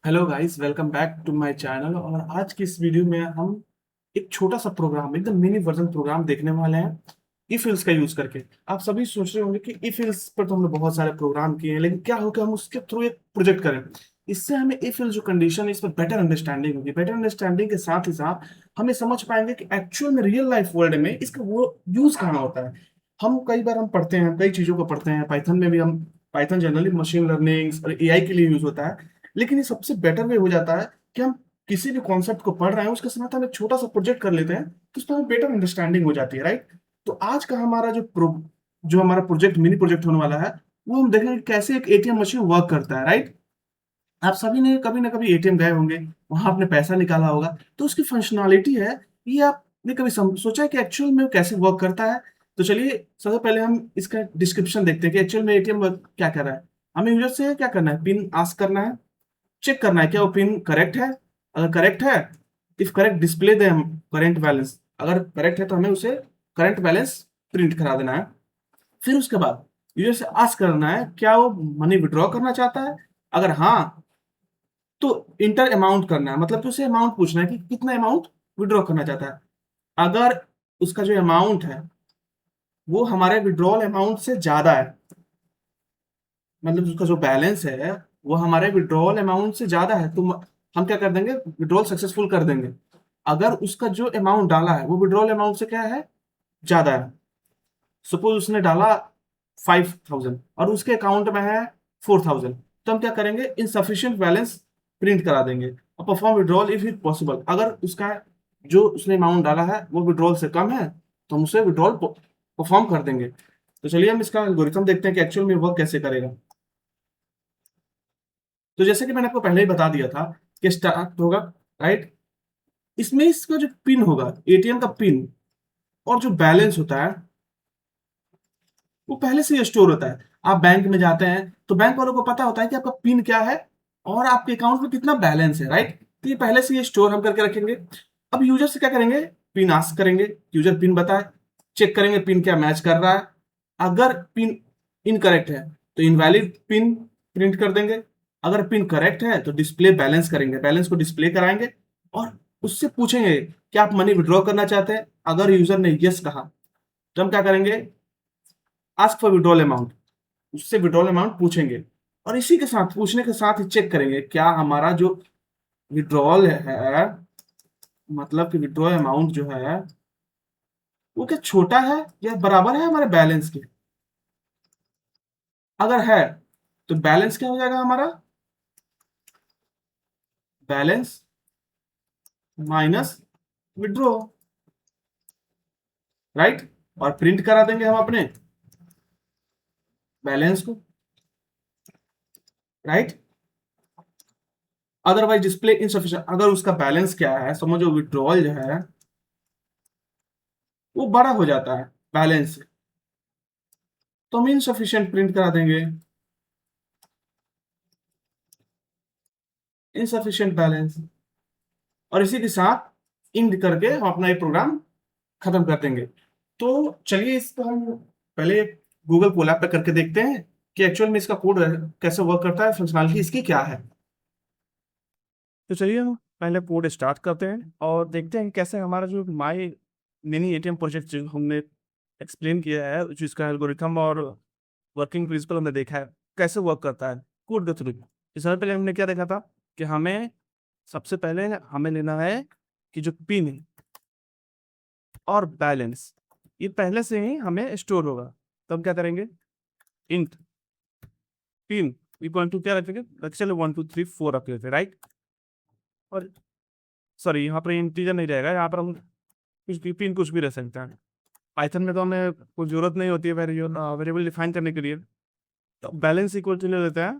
Hello guys, welcome back to my channel. और आज की इस वीडियो में हम एक छोटा सा प्रोग्राम, एकदम मिनी वर्जन प्रोग्राम देखने वाले हैं इफ एल्स का यूज करके। आप सभी सोच रहे होंगे कि इफ एल्स पर तो हमने बहुत सारे प्रोग्राम किए हैं, लेकिन क्या होगा हम उसके थ्रू एक प्रोजेक्ट करें। इससे हमें इफ एल्स जो कंडीशन है इस पर बेटर अंडरस्टैंडिंग होगी। बेटर अंडरस्टैंडिंग के साथ ही साथ हमें समझ पाएंगे कि एक्चुअल में रियल लाइफ वर्ल्ड में इसका वो यूज कहाँ होता है। हम कई बार हम पढ़ते हैं, कई चीजों को पढ़ते हैं, पाइथन में भी हम पाइथन जनरली मशीन लर्निंग और एआई के लिए यूज होता है। लेकिन ये सबसे बेटर वे हो जाता है कि हम किसी भी कॉन्सेप्ट को पढ़ रहे हैं उसके साथ हम एक छोटा सा प्रोजेक्ट कर लेते हैं, तो उस पर हमें बेटर अंडरस्टैंडिंग हो जाती है, राइट। तो आज का हमारा जो हमारा प्रोजेक्ट, मिनी प्रोजेक्ट होने वाला है, वो हम देखेंगे कि कैसे एक एटीएम मशीन वर्क करता है, राइट। आप सभी ने कभी ना कभी एटीएम गए होंगे, वहां आपने पैसा निकाला होगा, तो उसकी फंक्शनैलिटी है, ये आपने कभी सोचा है कि एक्चुअल में वो कैसे वर्क करता है। तो चलिए सबसे पहले हम इसका डिस्क्रिप्शन देखते हैं कि एक्चुअल में एटीएम क्या कर रहा है। हमें यूजर से क्या करना है, पिन आस्क करना है, चेक करना है क्या वो पिन करेक्ट है। अगर करेक्ट है, if correct display they current balance. अगर करेक्ट है तो हमें उसे करंट बैलेंस प्रिंट करा देना है। फिर उसके बाद यूजर से आस्क करना है क्या वो मनी विड्रॉ करना चाहता है। अगर हाँ, तो इंटर अमाउंट करना है, मतलब कि उसे अमाउंट पूछना है कि कितना अमाउंट विड्रॉ करना चाहता है। अगर उसका जो अमाउंट है वो हमारे विड्रॉल अमाउंट से ज्यादा है, मतलब उसका जो बैलेंस है वो हमारे विड्रॉल अमाउंट से ज्यादा है, तो हम क्या कर देंगे, विड्रॉल सक्सेसफुल कर देंगे। अगर उसका जो अमाउंट डाला है वो विड्रॉल अमाउंट से क्या है, ज्यादा है, सपोज उसने डाला 5,000 और उसके अकाउंट में है 4,000, तो हम क्या करेंगे, इनसफिशियंट बैलेंस प्रिंट करा देंगे और perform withdrawal if it possible. अगर उसका जो उसने अमाउंट डाला है वो विड्रॉल से कम है तो हम उसे विड्रॉल परफॉर्म कर देंगे। तो चलिए हम इसका एल्गोरिथम देखते हैं कि एक्चुअल में वर्क कैसे करेगा। तो जैसे कि मैंने आपको पहले ही बता दिया था कि स्टार्ट होगा, राइट। इसमें इसका जो पिन होगा, एटीएम का पिन और जो बैलेंस होता है वो पहले से ही स्टोर होता है। आप बैंक में जाते हैं तो बैंक वालों को पता होता है कि आपका पिन क्या है और आपके अकाउंट में कितना बैलेंस है, राइट। तो ये पहले से ही स्टोर हम करके रखेंगे। अब यूजर से क्या करेंगे, पिन आस्क करेंगे, यूजर पिन बताए, चेक करेंगे पिन क्या मैच कर रहा है। अगर पिन इनकरेक्ट है तो इनवैलिड पिन प्रिंट कर देंगे। अगर पिन करेक्ट है तो डिस्प्ले बैलेंस करेंगे, बैलेंस को डिस्प्ले कराएंगे और उससे पूछेंगे कि आप मनी विड्रॉ करना चाहते हैं। अगर यूजर ने यस कहा तो हम क्या करेंगे, आस्क फॉर विड्रॉल अमाउंट, उससे विड्रॉल अमाउंट पूछेंगे। और इसी के साथ पूछने के साथ ही चेक करेंगे क्या हमारा जो विड्रॉल है, मतलब कि विड्रॉल अमाउंट जो है वो क्या छोटा है या बराबर है हमारे बैलेंस के। अगर है तो बैलेंस क्या हो जाएगा हमारा, बैलेंस माइनस विड्रॉ, राइट। और प्रिंट करा देंगे हम अपने बैलेंस को, राइट। अदरवाइज डिस्प्ले इनसफिशिएंट, अगर उसका बैलेंस क्या है, समझो विड्रॉल जो है वो बड़ा हो जाता है बैलेंस से, तो हम इनसफिशिएंट प्रिंट करा देंगे, इनसफिशिएंट बैलेंस। और इसी के साथ इंड करके हम अपना ये प्रोग्राम खत्म कर देंगे। तो चलिए इसको हम पहले गूगल कोलैब पे करके देखते हैं कि एक्चुअल में इसका कोड कैसे वर्क करता है, फंक्शनैलिटी इसकी क्या है। तो चलिए हम पहले कोड स्टार्ट करते हैं और देखते हैं कि कैसे हमारा जो माई मिनी एटीएम प्रोजेक्ट जो हमने एक्सप्लेन किया है, जो इसका एल्गोरिथम और वर्किंग प्रिंसिपल हमने देखा है कैसे वर्क करता है कोड के थ्रू। इससे पहले हमने क्या देखा था कि हमें सबसे पहले हमें लेना है कि जो पिन और बैलेंस ये पहले से ही हमें स्टोर होगा। तो हम क्या करेंगे, इंट पिन इक्वल टू क्या रखेंगे, चलो 1 2 3 4 रख लेते, राइट। और सॉरी यहाँ पर इंटीजर नहीं रहेगा, यहाँ पर हम कुछ भी पिन कुछ भी रख सकते हैं। पाइथन में तो हमें कोई जरूरत नहीं होती है वेरिएबल डिफाइन करने के लिए। तो बैलेंस इक्वल टू ले लेते हैं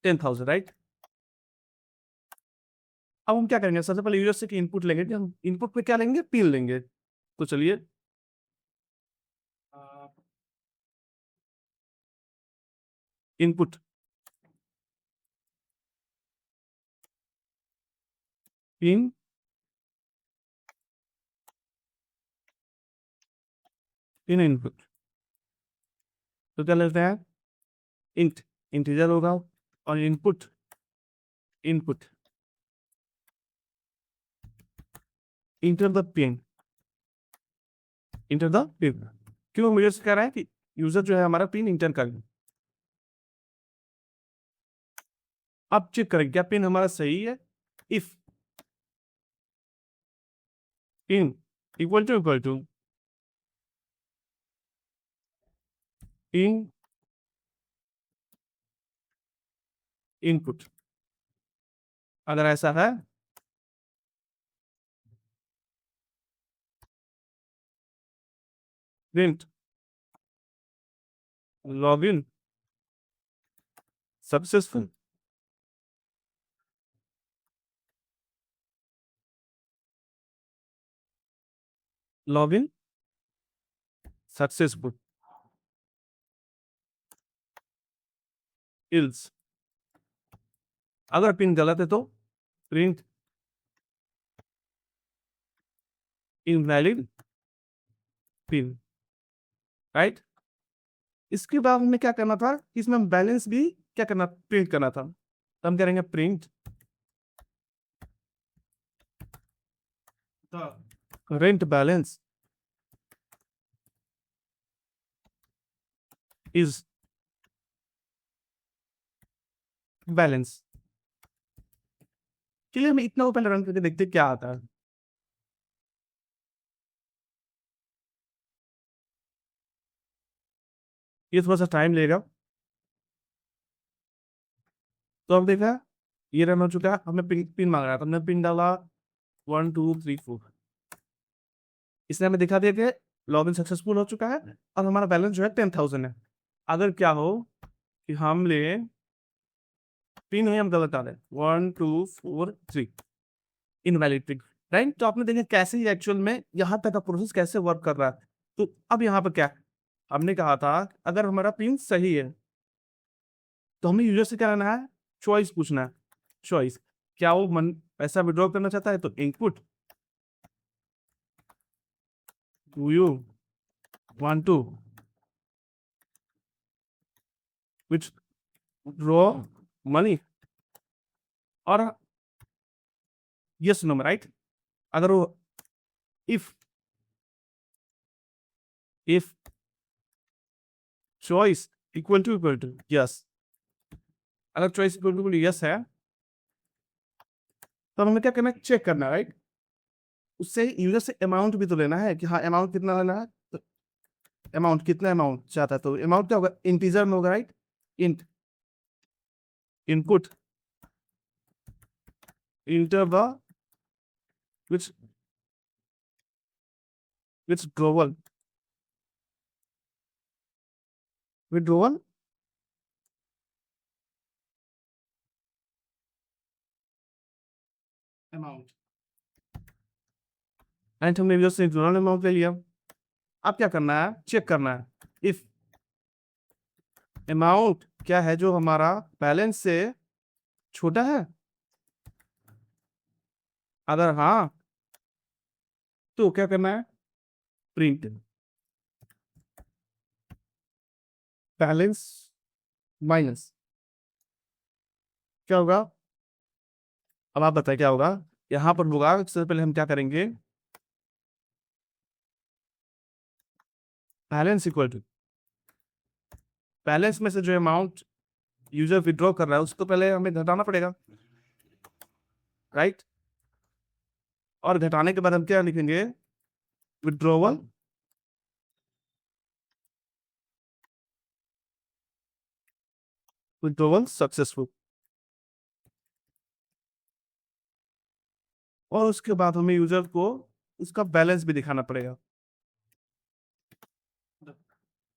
10,000, राइट। अब हम क्या करेंगे, सबसे पहले यूजर से इनपुट लेंगे कि हम इनपुट पे क्या लेंगे, पिन लेंगे। तो चलिए इनपुट पिन पिन इनपुट, तो क्या लेते हैं इंट, इंटीजर होगा और input input enter the pin, enter the pin. क्यों मुझे कह रहा है कि यूजर जो है हमारा पिन इंटर कर। अब चेक करें क्या पिन हमारा सही है। If pin equal to in input, अगर ऐसा है print login successful. Login successful. Else अगर पिन गलत है तो प्रिंट इनवैलिड पिन, राइट। इसके बाद हमें क्या करना था, इसमें बैलेंस भी क्या करना, प्रिंट करना था। तो हम करेंगे print current balance is balance. चलिए हम इतना ओपन रन करके देखते क्या आता है। ये थोड़ा सा टाइम लेगा। तो अब देखा ये रन हो चुका है, हमें पिन मांग रहा था, हमने पिन डाला 1 2 3 4। इसने हमें दिखा दिया कि लॉगिन सक्सेसफुल हो चुका है और हमारा बैलेंस जो है 10,000 है। अगर क्या हो कि हम ले पिन है हम गलत डालें 1 2 4 3 इनवैलिड पिन, राइट। तो आपने देखा कैसे एक्चुअल में यहाँ तक का प्रोसेस कैसे वर्क कर रहा है। तो अब यहाँ पर क्या हमने कहा था, अगर हमारा पिन सही है तो हमें यूजर से क्या करना है, चॉइस पूछना है। चॉइस क्या वो मन पैसा विड्रॉ करना चाहता है, तो input do you want to withdraw money और यस नो में, राइट। अगर वो if choice equal to yes, अगर चॉइस इक्वल टू यस है तो हमें क्या करना है, चेक करना है, राइट। उससे यूजर से अमाउंट भी तो लेना है कि हाँ अमाउंट कितना लेना है, तो अमाउंट कितना अमाउंट चाहता है, तो अमाउंट क्या होगा, इंटीजर में होगा, right. Int input enter the withdrawal amount, and हमने यूजर से विड्रॉल अमाउंट ले लिया। अब क्या करना है, चेक करना है इफ अमाउंट क्या है जो हमारा बैलेंस से छोटा है। अगर हाँ तो क्या करना है, प्रिंट बैलेंस माइनस क्या होगा। अब आप बताएं क्या होगा, यहां पर होगा सबसे पहले हम क्या करेंगे, बैलेंस इक्वल टू बैलेंस में से जो अमाउंट यूजर विड्रॉ कर रहा है उसको पहले हमें घटाना पड़ेगा, राइट। और घटाने के बाद हम क्या लिखेंगे, विड्रॉवल सक्सेसफुल। और उसके बाद हमें यूजर को उसका बैलेंस भी दिखाना पड़ेगा,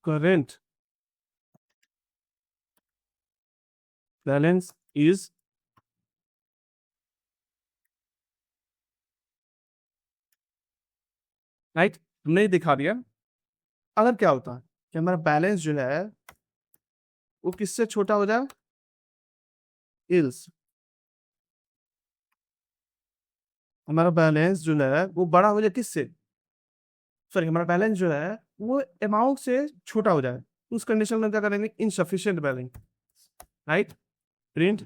करेंट बैलेंस इज राइट, हमने दिखा दिया। अगर क्या होता है कि हमारा बैलेंस जो है वो किससे छोटा हो जाए, इल्स हमारा बैलेंस जो है वो बड़ा हो जाए किससे, सॉरी हमारा बैलेंस जो है वो अमाउंट से छोटा हो जाए, उस कंडीशन में क्या करेंगे, insufficient balance, right. Print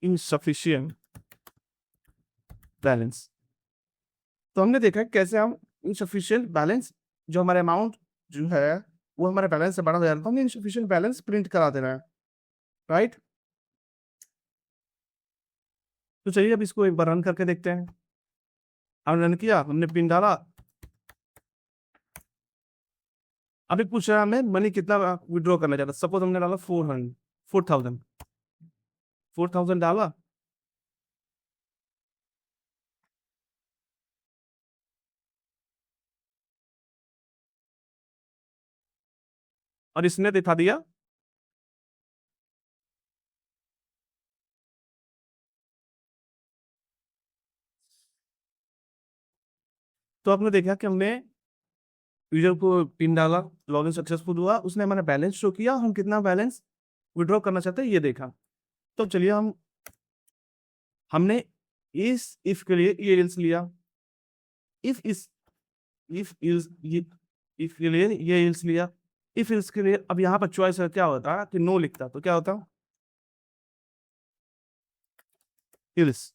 insufficient balance. तो हमने देखा कैसे हम इनसफिशिएंट बैलेंस, जो हमारे अमाउंट जो है वो हमारे बैलेंस से बड़ा हो जाता है, हमने इनसफिशिएंट बैलेंस प्रिंट करा देना है, राइट। तो चलिए अब इसको एक बार रन करके देखते हैं। हमने रन किया, हमने पिन डाला, अभी पूछ रहा है हमें मनी कितना विड्रॉ करना चाहता। सपोज हमने डाला 4,000 डाला, और इसने दिखा दिया तो आपने देखा कि हमने यूजर को पिन डाला, लॉगिन सक्सेसफुल हुआ, उसने हमारा बैलेंस शो किया, हम कितना बैलेंस विड्रॉ करना चाहते हैं ये देखा। तो चलिए हमने इस इफ के लिए ये एल्स लिया, इफ इस इफ इज ये इफ के लिए ये एल्स लिया, इफ इल्स के लिए अब यहाँ पर चॉइस क्या होता कि नो लिखता, तो क्या होता ills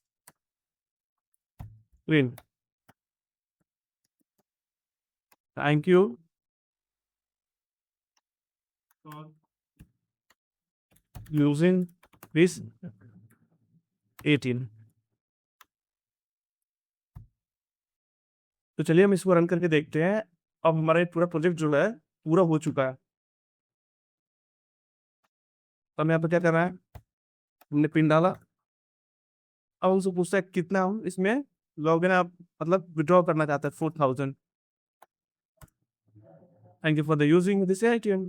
win. Thank you. Using this 18। तो चलिए हम इसको रन करके देखते हैं। अब हमारा पूरा प्रोजेक्ट जो है पूरा हो चुका है। तो हमें यहाँ पर क्या करना है, हमने पिन डाला, अब हमसे पूछता है कितना हम इसमें लॉगिन आप मतलब विड्रॉ करना चाहते हैं 4,000। Thank you for the using this ATM।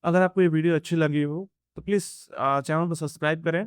अगर आपको ये वीडियो अच्छी लगी हो तो प्लीज़ चैनल को सब्सक्राइब करें